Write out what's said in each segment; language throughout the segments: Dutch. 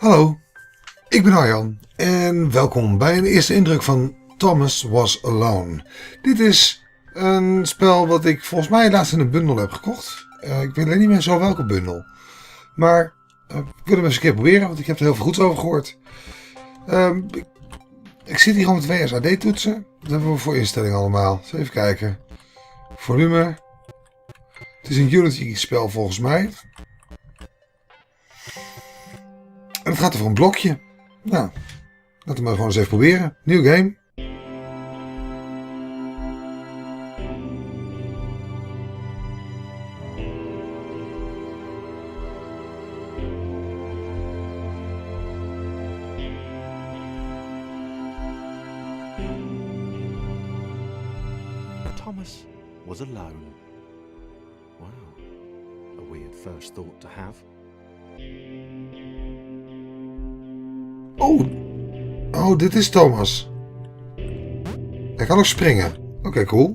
Hallo, ik ben Arjan en welkom bij een eerste indruk van Thomas Was Alone. Dit is een spel wat ik volgens mij laatst in een bundel heb gekocht. Ik weet alleen niet meer zo welke bundel. Maar ik wil hem eens een keer proberen, want ik heb er heel veel goeds over gehoord. Ik zit hier gewoon met WSAD toetsen. Dat hebben we voor instellingen allemaal. Dus even kijken. Volume. Het is een Unity spel volgens mij. En het gaat over een blokje. Nou, laten we maar gewoon eens even proberen. Nieuw game. Thomas was alone. Wow, a weird first thought to have. Oh, dit is Thomas. Hij kan ook springen. Oké, cool.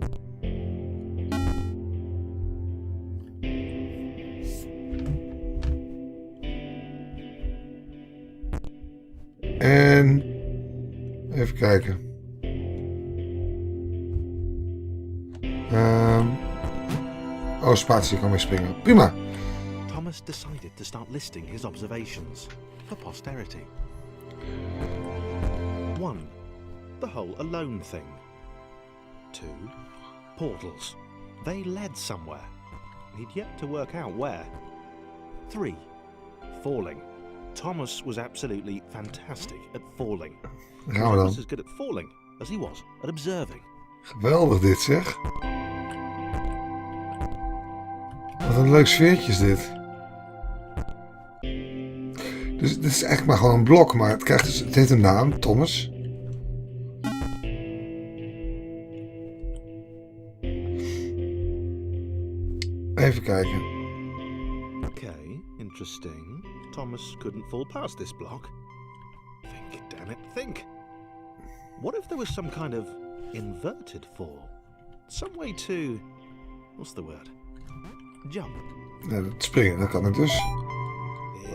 En even kijken. Spatie kan mee springen. Prima. Thomas decided to start listing his observations for posterity. 1. The whole alone thing. 2. Portals. They led somewhere. He'd yet to work out where. 3. Falling. Thomas was absolutely fantastic at falling. Gaan we He dan. was as good at falling as he was at observing. Geweldig dit zeg. Wat een leuk sfeertje is dit. Dus dit is eigenlijk maar gewoon een blok, maar het krijgt dus, het heeft een naam, Thomas. Even kijken. Okay, interesting. Thomas couldn't fall past this block. Think, damn it, think. What if there was some kind of inverted fall? Some way to... what's the word? Jump. Ja, dat springen, dat kan het dus.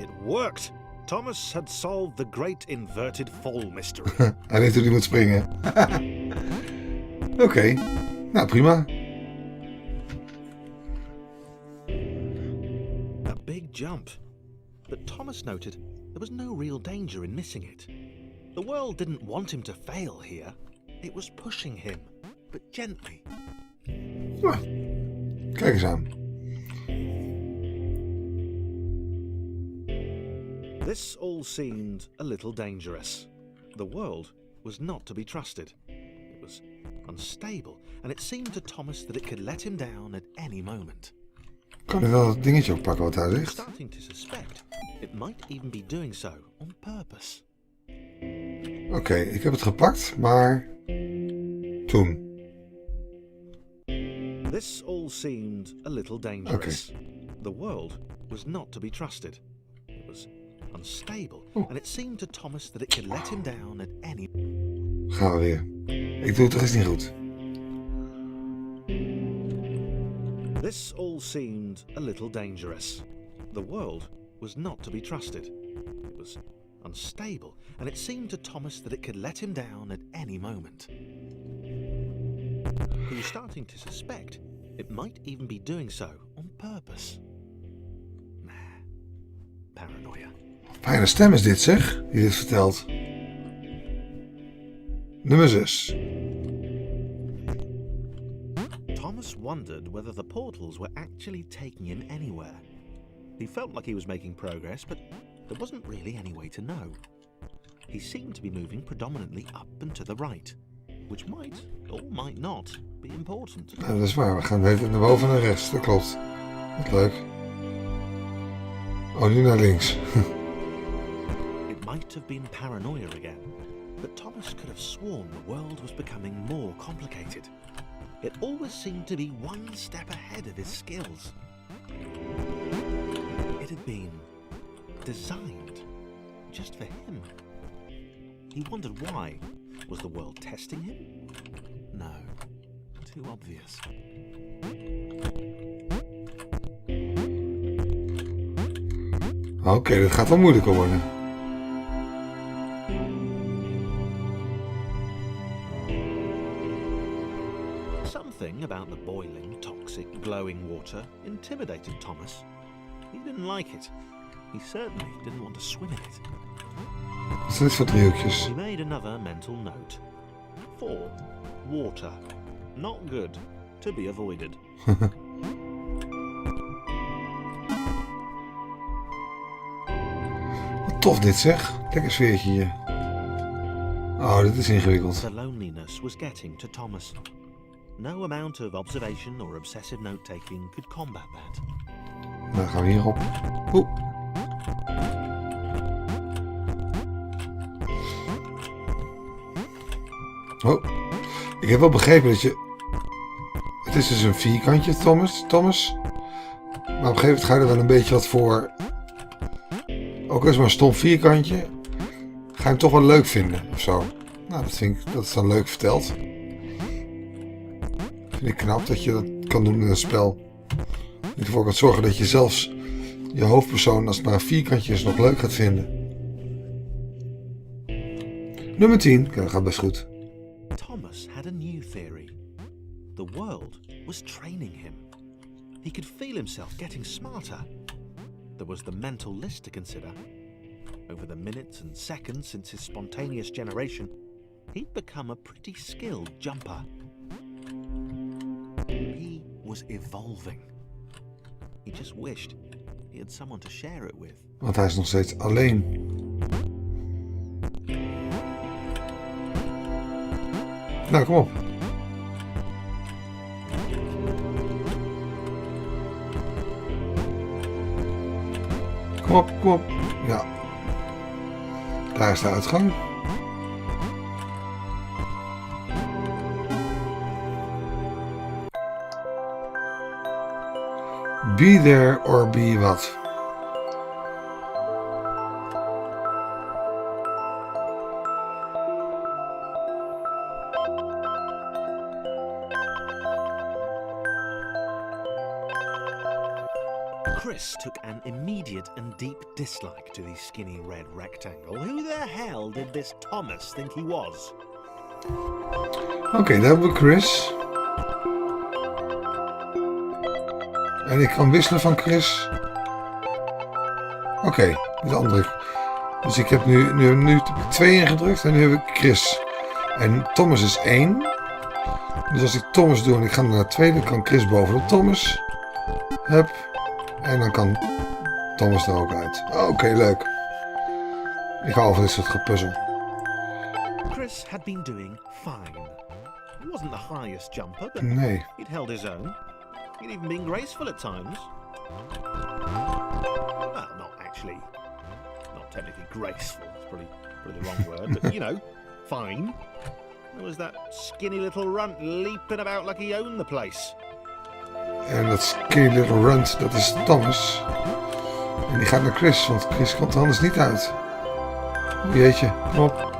It worked! Thomas had solved the great inverted fall mystery. Hij weet hoe hij moet springen. Oké, nou prima. A big jump. But Thomas noted there was no real danger in missing it. The world didn't want him to fail here. It was pushing him, but gently. Nou, kijk eens aan. This all seemed a little dangerous. The world was not to be trusted. It was unstable, and it seemed to Thomas that it could let him down at any moment. Kan ik wel dat dingetje oppakken wat daar He was ligt? starting to suspect it might even be doing so on purpose. Oké, ik heb het gepakt, maar... Toen. This all seemed a little dangerous. The world was not to be trusted. It was unstable, and it seemed to Thomas that it could let him down at any... Gaan we weer. Ik doe het toch eens niet goed. This all seemed a little dangerous. The world was not to be trusted. It was unstable, and it seemed to Thomas that it could let him down at any moment. He was starting to suspect it might even be doing so on purpose. Nah, paranoia. Fijne stem is dit zeg, die dit vertelt. Nummer 6. Thomas wondered whether the portals were actually taking him anywhere. He felt like he was making progress, but there wasn't really any way to know. He seemed to be moving predominantly up and to the right, which might, or might not, be important. Nou, dat is waar, we gaan even naar boven en naar rechts, dat klopt. Wat leuk. Oh, nu naar links. It might have been paranoia again, but Thomas could have sworn the world was becoming more complicated. It always seemed to be one step ahead of his skills. It had been designed just for him. He wondered why. Was the world testing him? No, too obvious. Oké, dat gaat wel moeilijker worden. Something about the boiling, toxic, glowing water intimidated Thomas. He didn't like it. He certainly didn't want to swim in it. Wat is dit voor driehoekjes? He made another mental note. 4. Water. Not good. To be avoided. Wat tof dit zeg. Lekker sfeertje hier. Oh, dit is ingewikkeld. The loneliness was getting to Thomas. No amount of observation or obsessive note-taking could combat that. Nou, gaan we hierop. Oeh. Oh. Ik heb wel begrepen dat je... Het is dus een vierkantje, Thomas. Maar op een gegeven moment ga je er wel een beetje wat voor... Ook als maar een stom vierkantje... Ga je hem toch wel leuk vinden, of zo. Nou, dat is dan leuk verteld. Vind ik knap dat je dat kan doen in een spel. In ieder geval kan zorgen dat je zelfs je hoofdpersoon, als het maar een vierkantje is, nog leuk gaat vinden. Nummer 10. Ja, dat gaat best goed. Thomas had a new theory. The world was training him. He could feel himself getting smarter. There was the mental list to consider. Over the minutes and seconds since his spontaneous generation, he'd become a pretty skilled jumper. He was evolving. He just wished he had someone to share it with. Want hij is nog steeds alleen. Nou, kom op. Kom op. Ja. Daar is de uitgang. Be there or be what? Chris took an immediate and deep dislike to the skinny red rectangle. Who the hell did this Thomas think he was? Oké, daar hebben we Chris. En ik kan wisselen van Chris. Oké, de andere. Dus ik heb nu heb ik 2 ingedrukt en nu heb ik Chris. En Thomas is 1. Dus als ik Thomas doe en ik ga naar 2, dan kan Chris bovenop Thomas. Hup. En dan kan Thomas er ook uit. Oké, leuk. Ik hou van dit soort gepuzzel. Chris had been doing fine. He wasn't the highest jumper, but Nee. he'd held his own. He'd even been graceful at times. Well, not actually. Not technically graceful. It's probably the wrong word, but you know, fine. There was that skinny little runt leaping about like he owned the place. En dat skinny little runt, dat is Thomas. En die gaat naar Chris, want Chris komt er anders niet uit. Jeetje, kom op.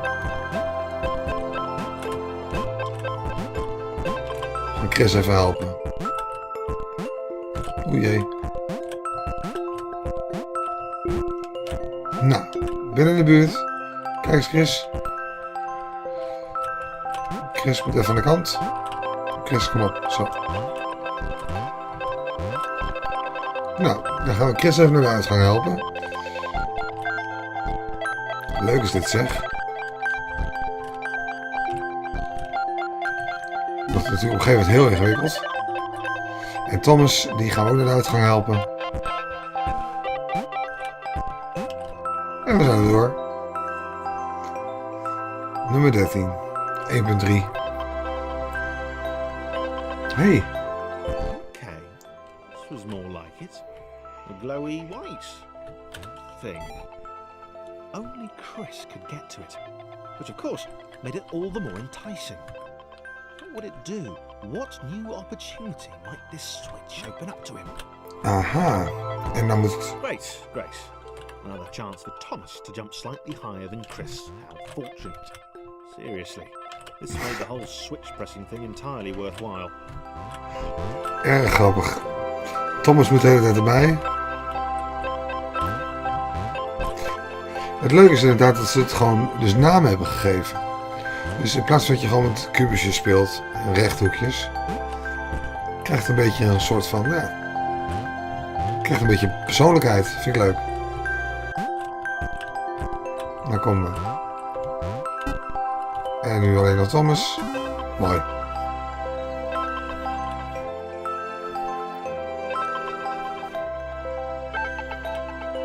Ga Chris even helpen. O jee. Nou, binnen de buurt. Kijk eens Chris. Chris moet even aan de kant. Chris, kom op. Zo. Nou, dan gaan we Chris even naar de uitgang helpen. Leuk is dit zeg. Dat is natuurlijk op een gegeven moment heel ingewikkeld. En Thomas, die gaan we ook naar de uitgang helpen. En we zijn er door. Nummer 13. 1.3. Hey. Okay, this was more like it. A glowy white thing. Only Chris could get to it, which of course made it all the more enticing. What would it do? What new opportunity might this switch open up to him? Aha. En dan moet... Great. Another chance for Thomas to jump slightly higher than Chris. How fortunate. Seriously, this made the whole switch pressing thing entirely worthwhile. Erg grappig. Thomas moet de hele tijd erbij. Het leuke is inderdaad dat ze het gewoon dus namen hebben gegeven. Dus in plaats van dat je gewoon met kubusjes speelt en rechthoekjes, Krijgt een beetje een soort van, ja... Krijgt een beetje persoonlijkheid. Vind ik leuk. Daar komen we. En nu alleen nog Thomas. Mooi.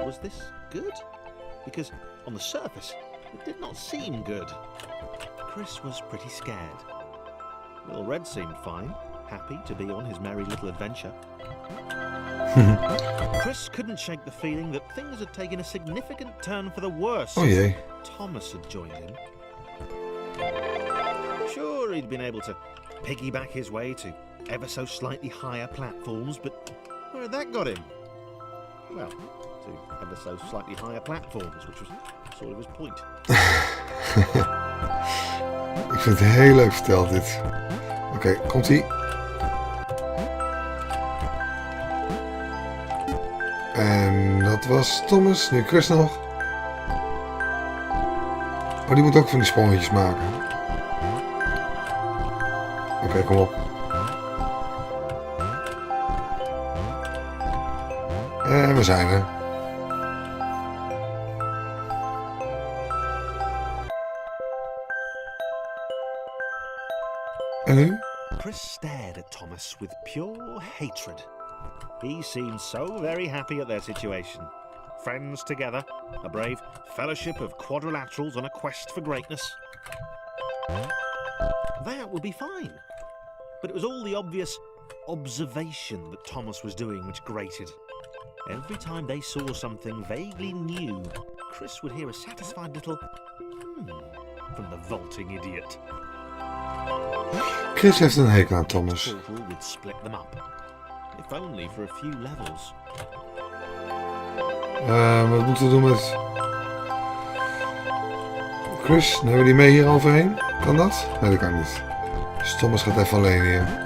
Was this good? Because on the surface, it did not seem good. Chris was pretty scared. Little Red seemed fine, happy to be on his merry little adventure. Chris couldn't shake the feeling that things had taken a significant turn for the worse. Oh jee. Thomas had joined in. Sure, he'd been able to piggyback his way to ever so slightly higher platforms, but where had that got him? Well, to ever so slightly higher platforms, which was sort of his point. Ik vind het heel leuk verteld dit. Oké, komt-ie. En dat was Thomas, nu Chris nog. Oh, die moet ook van die sprongetjes maken. Oké, kom op. En we zijn er. En nu? Chris stared at Thomas with pure hatred. He seemed so very happy at their situation. Friends together, a brave fellowship of quadrilaterals on a quest for greatness. That would be fine. But it was all the obvious observation that Thomas was doing which grated. Every time they saw something vaguely new, Chris would hear a satisfied little from the vaulting idiot. Chris heeft een hekel aan Thomas. The portal would split them up, if only for a few levels. Wat moeten we doen met Chris? Nemen we die mee hier overheen? Kan dat? Nee, dat kan niet. Dus Thomas gaat even alleen hier.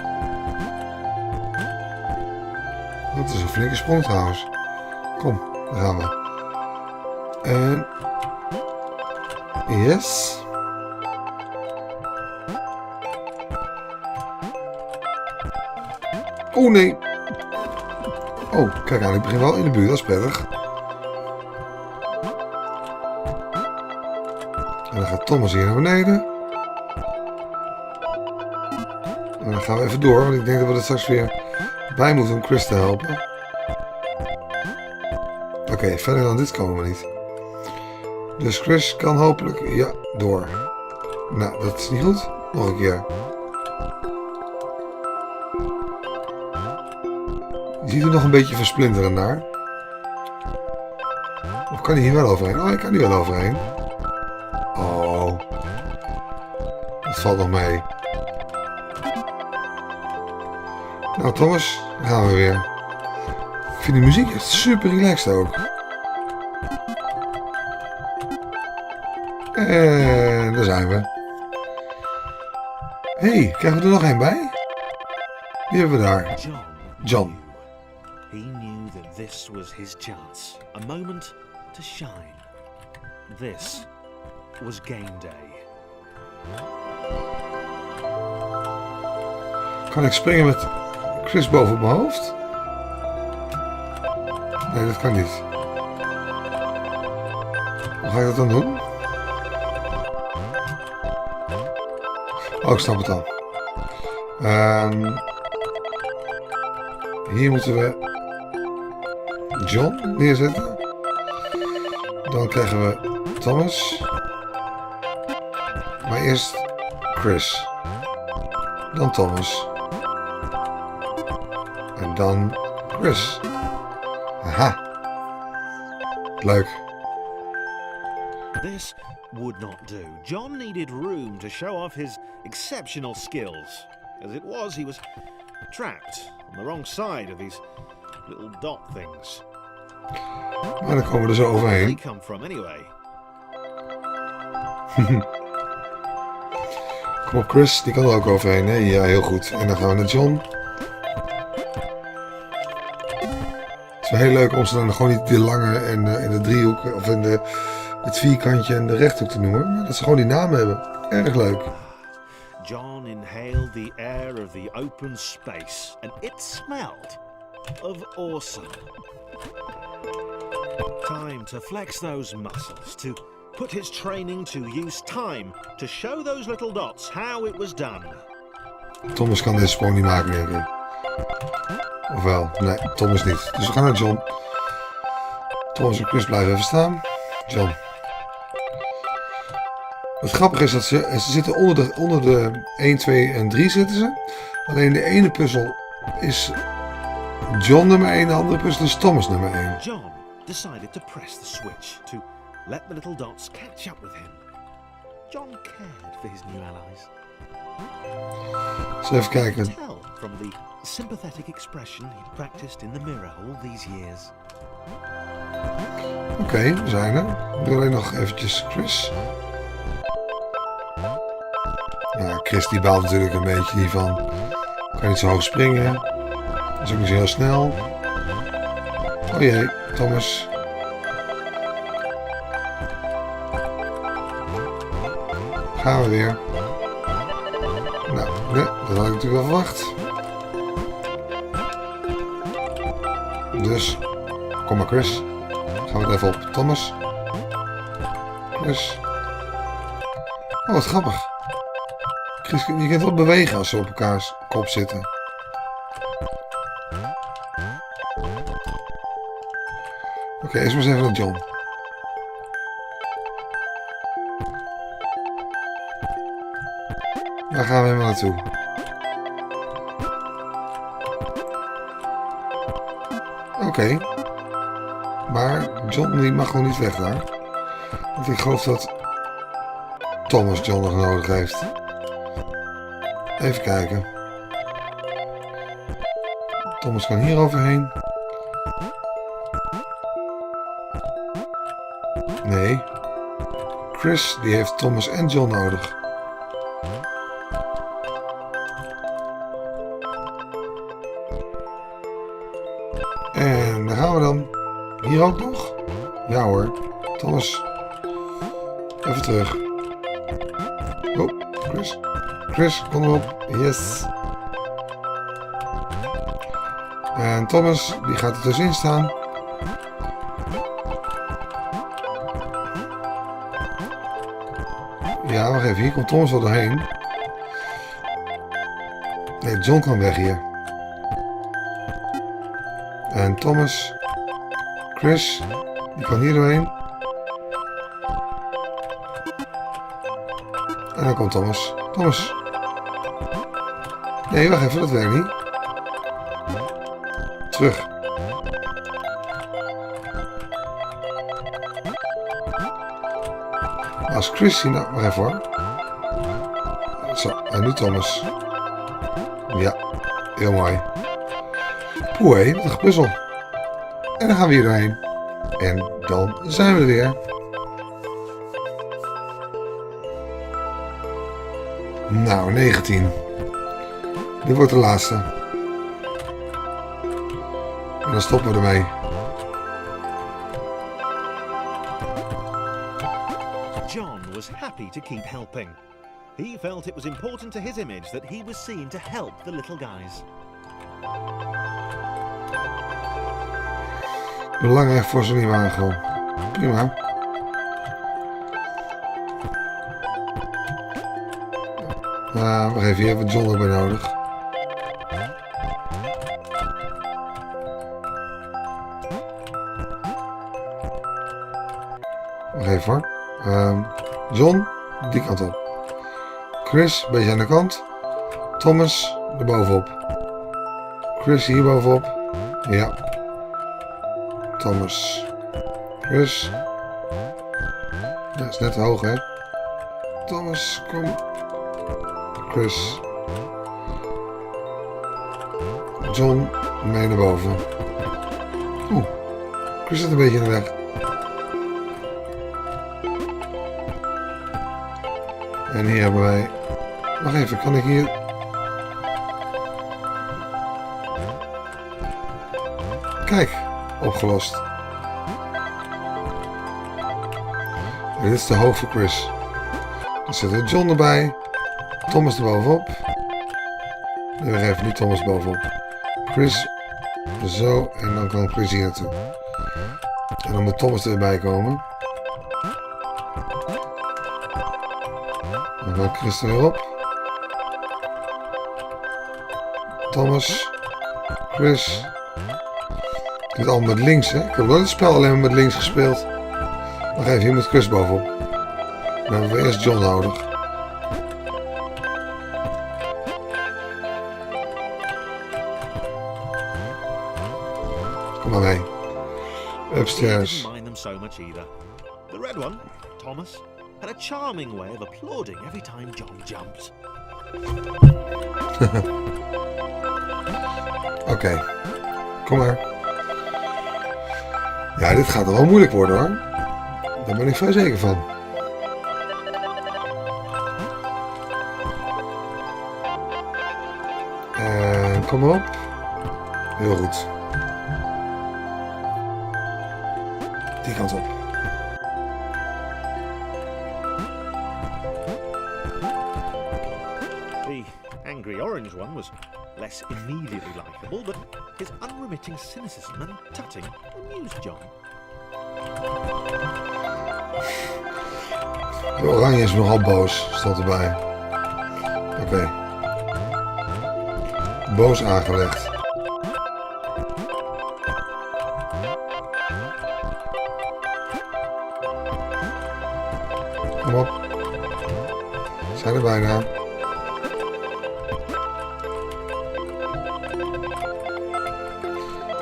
Dat is een flinke sprong trouwens. Kom, daar gaan we. En... Yes. Oh nee. Oh, kijk aan, ik begin wel in de buurt, dat is prettig. En dan gaat Thomas hier naar beneden. En dan gaan we even door, want ik denk dat we er straks weer bij moeten om Chris te helpen. Oké, verder dan dit komen we niet. Dus Chris kan hopelijk, ja, door. Nou, dat is niet goed. Nog een keer. Je ziet er nog een beetje versplinteren daar. Of kan hij hier wel overheen? Oh, hij kan hier wel overheen. Oh. Dat valt nog mee. Nou Thomas, daar gaan we weer. Ik vind die muziek echt super relaxed ook. En daar zijn we. Hé, krijgen we er nog één bij? Wie hebben we daar? John. He knew that this was his chance, a moment to shine. This was game day. Kan ik springen met Chris boven op mijn hoofd? Nee, dat kan niet. Hoe ga ik dat dan doen? Oh, ik snap het al. Hier moeten we John neerzetten. Dan krijgen we Thomas. Maar eerst Chris. Dan Thomas. En dan Chris. Aha. Leuk. This would not do. John needed room to show off his exceptional skills. As it was, he was trapped on the wrong side of these little dot things. Maar dan komen we er zo Where overheen. they come from anyway? Kom op Chris, die kan er ook overheen. Hè? Ja, heel goed. En dan gaan we naar John. Het is wel heel leuk om ze dan gewoon niet de lange en de driehoek of in het vierkantje en de rechthoek te noemen. Maar dat ze gewoon die namen hebben. Erg leuk. John inhaled the air of the open space, and it smelled of awesome. Time to flex those muscles, to put his training to use, time to show those little dots how it was done. Thomas kan deze sprong niet maken, denk ik. Ofwel, nee, Thomas niet. Dus we gaan naar John. Thomas en Chris blijven even staan. John. Het grappige is dat ze zitten onder de 1, 2 en 3 zitten ze. Alleen de ene puzzel is John nummer 1, de andere puzzel is Thomas nummer 1. John decided to press the switch to let the little dots catch up with him. John cared for his new allies. Dus even kijken. Tell from the sympathetic expression he'd practiced in the mirror all these years. Oké, we zijn er. Ik doe alleen nog eventjes Chris. Ja, Chris die baalt natuurlijk een beetje hiervan. Kan niet zo hoog springen. Dat is ook niet zo heel snel. Oh jee, Thomas. Gaan we weer. Nou, nee, dat had ik natuurlijk wel verwacht. Dus, kom maar Chris. Gaan we het even op. Thomas. Chris. Oh, wat grappig. Chris, je kunt wel bewegen als ze op elkaars kop zitten. Oké, eerst maar eens even naar John. Daar gaan we helemaal naartoe. Oké. Maar John die mag gewoon niet weg daar. Want ik geloof dat Thomas John nog nodig heeft. Even kijken. Thomas kan hier overheen. Nee. Chris die heeft Thomas en John nodig. En daar gaan we dan. Hier ook nog? Ja hoor. Thomas. Even terug. Oh, Chris. Chris, kom erop. Yes. En Thomas, die gaat er tussenin staan. Ja, wacht even. Hier komt Thomas wel doorheen. Nee, John kan weg hier. En Thomas. Chris, die kan hier doorheen. En dan komt Thomas. Thomas. Nee, wacht even, dat werkt niet. Terug. Als Chris hier nou... Wacht even hoor. Zo, en nu Thomas. Ja, heel mooi. Poeh, hé, wat een gepuzzel. En dan gaan we hier doorheen. En dan zijn we er weer. Nou, 19. Dit wordt de laatste. En dan stoppen we ermee. John was happy to keep helping. He felt it was important to his image that he was seen to help the little guys. Belangrijk voor zijn imago. Prima. Wacht even, hier hebben we John erbij nodig. Wacht even hoor. John, die kant op. Chris, een beetje aan de kant. Thomas, er bovenop. Chris hier bovenop. Ja. Thomas. Chris. Dat is net te hoog, hè. Thomas, kom. Chris. John, mee naar boven. Oeh. Chris zit een beetje in de weg. En hier hebben wij... Wacht even, kan ik hier... Kijk, opgelost. En dit is te hoog voor Chris. Dan zit er John erbij. Thomas er bovenop. Nee, we geven niet Thomas bovenop. Chris zo en dan kan Chris hier naartoe. En dan moet Thomas erbij komen. Dan gaat Chris er weer op. Thomas. Chris. Dit allemaal met links, hè? Ik heb nooit het spel alleen maar met links gespeeld. Wacht even, hier moet Chris bovenop. Dan hebben we eerst John nodig. Kom maar mee. Upstairs. Didn't mind them so much either. The red one, Thomas, had a charming way of applauding every time John jumped. Oké. Kom maar. Ja, dit gaat er wel moeilijk worden hoor. Daar ben ik vrij zeker van. En kom maar op. Heel goed. Die kant op. The angry orange one was less immediately likable, but his unremitting cynicism and tutting amused John. De oranje is nogal boos, staat erbij. Oké. Boos aangelegd. Kom op. We zijn er bijna.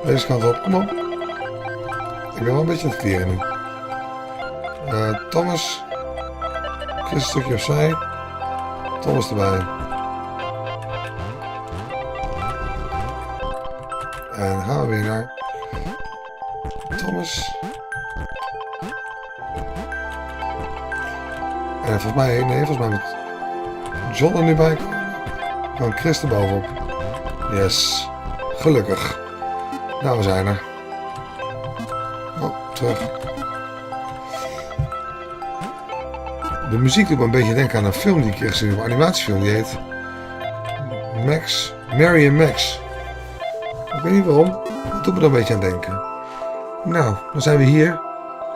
Deze kant op, kom op. Ik ben wel een beetje aan het kleren nu. Thomas. Chris een stukje opzij. Thomas erbij. En dan gaan we weer naar Thomas. En volgens mij moet John er nu bij komen. Gewoon Chris er bovenop. Yes. Gelukkig. Nou, we zijn er. Oh, terug. De muziek doet me een beetje denken aan een film die ik eerst gezien heb. Een animatiefilm die heet Max. Mary en Max. Ik weet niet waarom. Dat doet me er een beetje aan denken. Nou, dan zijn we hier.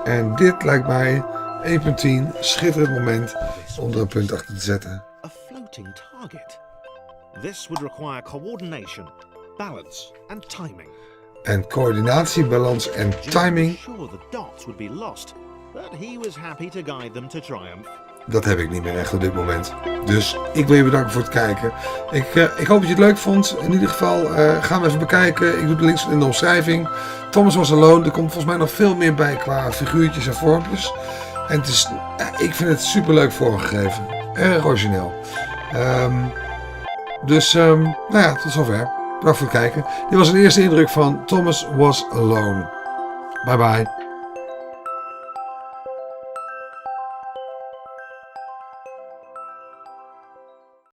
En dit lijkt mij 1.10. Schitterend moment om er een punt achter te zetten. A floating target. This would require coordination, balance and timing. En coördinatie, balans en timing. Sure the dots would be lost, but he was happy to guide them to triumph. Dat heb ik niet meer echt op dit moment. Dus ik wil je bedanken voor het kijken. Ik hoop dat je het leuk vond. In ieder geval gaan we even bekijken. Ik doe de links in de omschrijving. Thomas was alone. Er komt volgens mij nog veel meer bij qua figuurtjes en vormpjes. En het is, ik vind het super leuk vormgegeven. Erg origineel. Nou ja, tot zover. Bedankt voor het kijken. Dit was een eerste indruk van Thomas Was Alone. Bye bye.